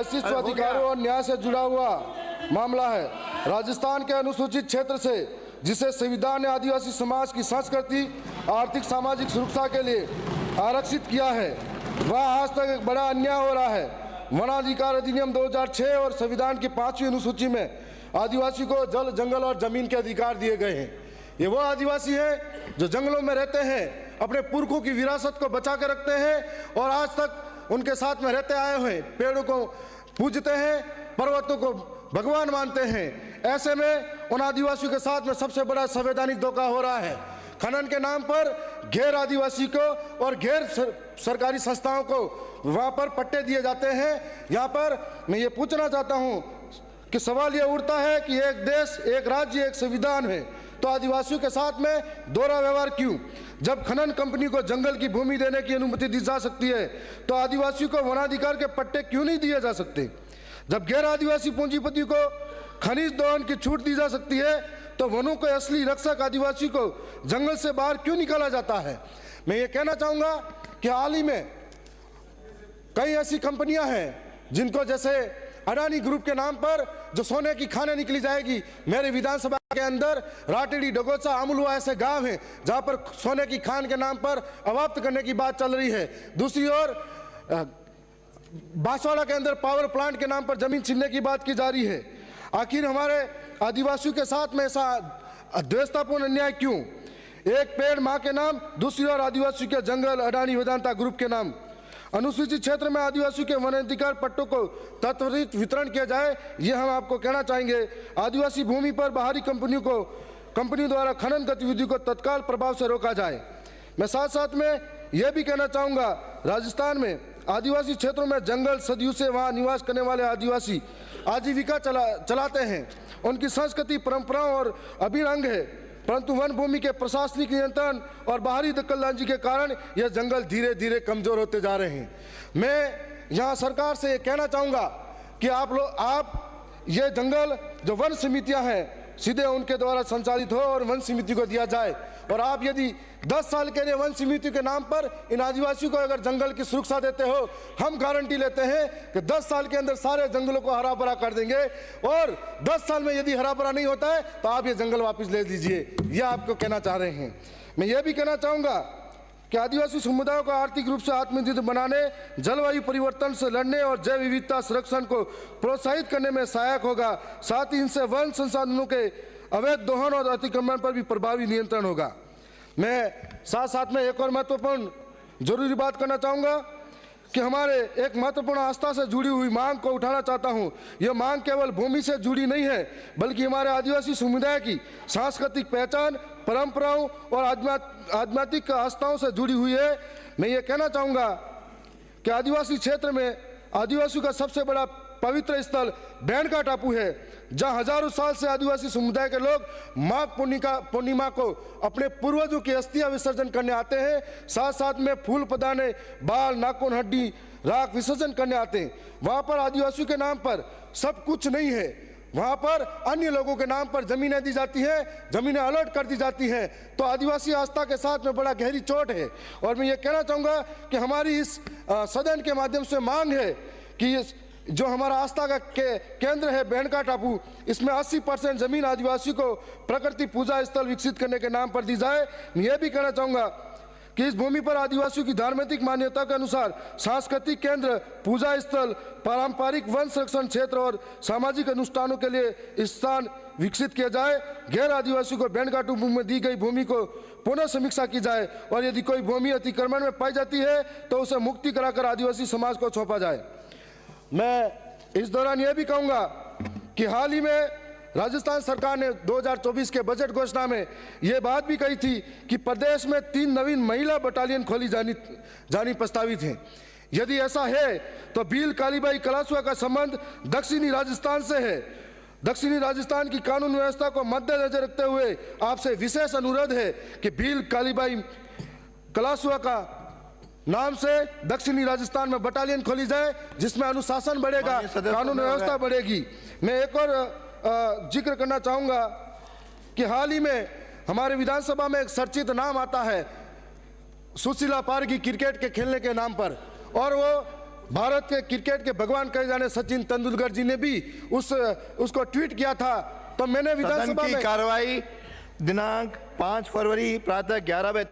अस्तित्व अधिकारों और न्याय से जुड़ा हुआ मामला है। राजस्थान के अनुसूचित क्षेत्र से जिसे संविधान ने आदिवासी समाज की संस्कृति, आर्थिक सामाजिक सुरक्षा के लिए आरक्षित किया है, वहाँ आज तक एक बड़ा अन्याय हो रहा है। वनाधिकार अधिनियम 2006 और संविधान की 5वीं अनुसूची में आदिवासी को जल, जंगल और जमीन के अधिकार दिए गए हैं। ये वो आदिवासी हैं जो जंगलों में रहते हैं, अपने पुरखों की विरासत को बचा के रखते हैं और आज तक उनके साथ में रहते आए हुए, पेड़ों को पूजते हैं, पर्वतों को भगवान मानते हैं। ऐसे में उन आदिवासियों के साथ में सबसे बड़ा संवैधानिक धोखा हो रहा है। खनन के नाम पर गैर आदिवासी को और गैर सरकारी संस्थाओं को वहाँ पर पट्टे दिए जाते हैं। यहाँ पर मैं ये पूछना चाहता हूँ कि सवाल ये उठता है कि एक देश, एक राज्य, एक संविधान है, तो आदिवासियों के साथ में दोहरा व्यवहार क्यों? जब खनन कंपनी को जंगल की भूमि देने की अनुमति दी जा सकती है तो आदिवासियों को वनाधिकार के पट्टे क्यों नहीं दिए जा सकते? जब गैर आदिवासी पूंजीपति को खनिज दोहन की छूट दी जा सकती है तो वनों के असली रक्षक आदिवासी को जंगल से बाहर क्यों निकाला जाता है? मैं ये कहना चाहूँगा कि हाल ही में कई ऐसी कंपनियां हैं जिनको, जैसे अडानी ग्रुप के नाम पर जो सोने की खाने निकली जाएगी, मेरे विधानसभा के अंदर राटेड़ी, डगोचा, अमलुआ ऐसे गांव हैं जहां पर सोने की खान के नाम पर अवाप्त करने की बात चल रही है। दूसरी ओर बांसवाड़ा के अंदर पावर प्लांट के नाम पर जमीन छीनने की बात की जा रही है। आखिर हमारे आदिवासियों के साथ में ऐसा द्वेषतापूर्ण अन्याय क्यों? एक पेड़ मां के नाम, दूसरी ओर आदिवासियों के जंगल अडानी वेदांता ग्रुप के नाम। अनुसूचित क्षेत्र में आदिवासियों के वनाधिकार पट्टों को त्वरित वितरण किया जाए, ये हम आपको कहना चाहेंगे। आदिवासी भूमि पर बाहरी कंपनियों द्वारा खनन गतिविधि को तत्काल प्रभाव से रोका जाए। मैं साथ साथ में यह भी कहना चाहूँगा, राजस्थान में आदिवासी क्षेत्रों में जंगल सदियों से वहाँ निवास करने वाले आदिवासी आजीविका चलाते हैं। उनकी संस्कृति, परंपराओं और अभिन्न अंग है, परंतु वन भूमि के प्रशासनिक नियंत्रण और बाहरी दखलंदाजी के कारण यह जंगल धीरे धीरे कमजोर होते जा रहे हैं। मैं यहाँ सरकार से ये कहना चाहूँगा कि आप ये जंगल जो वन समितियाँ हैं सीधे उनके द्वारा संचालित हो और वन समिति को दिया जाए। और आप यदि 10 साल के लिए वन समिति के नाम पर इन आदिवासियों को अगर जंगल की सुरक्षा देते हो, हम गारंटी लेते हैं कि 10 साल के अंदर सारे जंगलों को हरा भरा कर देंगे। और 10 साल में यदि हरा भरा नहीं होता है तो आप ये जंगल वापस ले लीजिए, यह आपको कहना चाह रहे हैं। मैं ये भी कहना चाहूँगा कि आदिवासी समुदायों को आर्थिक रूप से आत्मनिर्भर बनाने, जलवायु परिवर्तन से लड़ने और जैव विविधता संरक्षण को प्रोत्साहित करने में सहायक होगा। साथ ही इनसे वन संसाधनों के अवैध दोहन और अतिक्रमण पर भी प्रभावी नियंत्रण होगा। मैं साथ साथ में एक और महत्वपूर्ण जरूरी बात करना चाहूँगा कि हमारे एक महत्वपूर्ण आस्था से जुड़ी हुई मांग को उठाना चाहता हूँ। यह मांग केवल भूमि से जुड़ी नहीं है, बल्कि हमारे आदिवासी समुदाय की सांस्कृतिक पहचान, परंपराओं और आध्यात्मिक आस्थाओं से जुड़ी हुई है। मैं ये कहना चाहूँगा कि आदिवासी क्षेत्र में आदिवासियों का सबसे बड़ा पवित्र स्थल बैंड का टापू है, जहाँ हजारों साल से आदिवासी समुदाय के लोग माघ पूर्णिमा को अपने पूर्वजों की अस्थियां विसर्जन करने आते हैं। साथ साथ में फूल पदाने, बाल, नाखून, हड्डी, राख विसर्जन करने आते हैं। वहाँ पर आदिवासियों के नाम पर सब कुछ नहीं है, वहाँ पर अन्य लोगों के नाम पर जमीनें दी जाती हैं, जमीनें अलॉट कर दी जाती हैं। तो आदिवासी आस्था के साथ में बड़ा गहरी चोट है। और मैं ये कहना चाहूँगा कि हमारी इस सदन के माध्यम से मांग है कि जो हमारा आस्था का केंद्र है बैंड का टापू, इसमें 80% जमीन आदिवासी को प्रकृति पूजा स्थल विकसित करने के नाम पर दी जाए। मैं ये भी कहना चाहूँगा कि इस भूमि पर आदिवासियों की धार्मिक मान्यता के अनुसार सांस्कृतिक केंद्र, पूजा स्थल, पारंपरिक वन संरक्षण क्षेत्र और सामाजिक अनुष्ठानों के लिए स्थान विकसित किया जाए। गैर आदिवासियों को बैंड का टापू में दी गई भूमि को पुनः समीक्षा की जाए और यदि कोई भूमि अतिक्रमण में पाई जाती है तो उसे मुक्ति कराकर आदिवासी समाज को सौंपा जाए। मैं इस दौरान यह भी कहूँगा कि हाल ही में राजस्थान सरकार ने 2024 के बजट घोषणा में यह बात भी कही थी कि प्रदेश में 3 नवीन महिला बटालियन खोली जानी प्रस्तावित हैं। यदि ऐसा है तो भील, कालीबाई, कलासुआ का संबंध दक्षिणी राजस्थान से है। दक्षिणी राजस्थान की कानून व्यवस्था को मद्देनजर रखते हुए आपसे विशेष अनुरोध है कि भील, कालीबाई, कलासुआ का नाम से दक्षिणी राजस्थान में बटालियन खोली जाए, जिसमें अनुशासन बढ़ेगा, कानून व्यवस्था बढ़ेगी। मैं एक और जिक्र करना चाहूँगा कि हाल ही में हमारे विधानसभा में एक चर्चित नाम आता है सुशीला पारगी क्रिकेट के खेलने के नाम पर, और वो भारत के क्रिकेट के भगवान कहे जाने सचिन तेंदुलकर जी ने भी उसको ट्वीट किया था। तो मैंने सदन विधानसभा की में कार्रवाई दिनांक 5 फरवरी प्रातः 11 बजे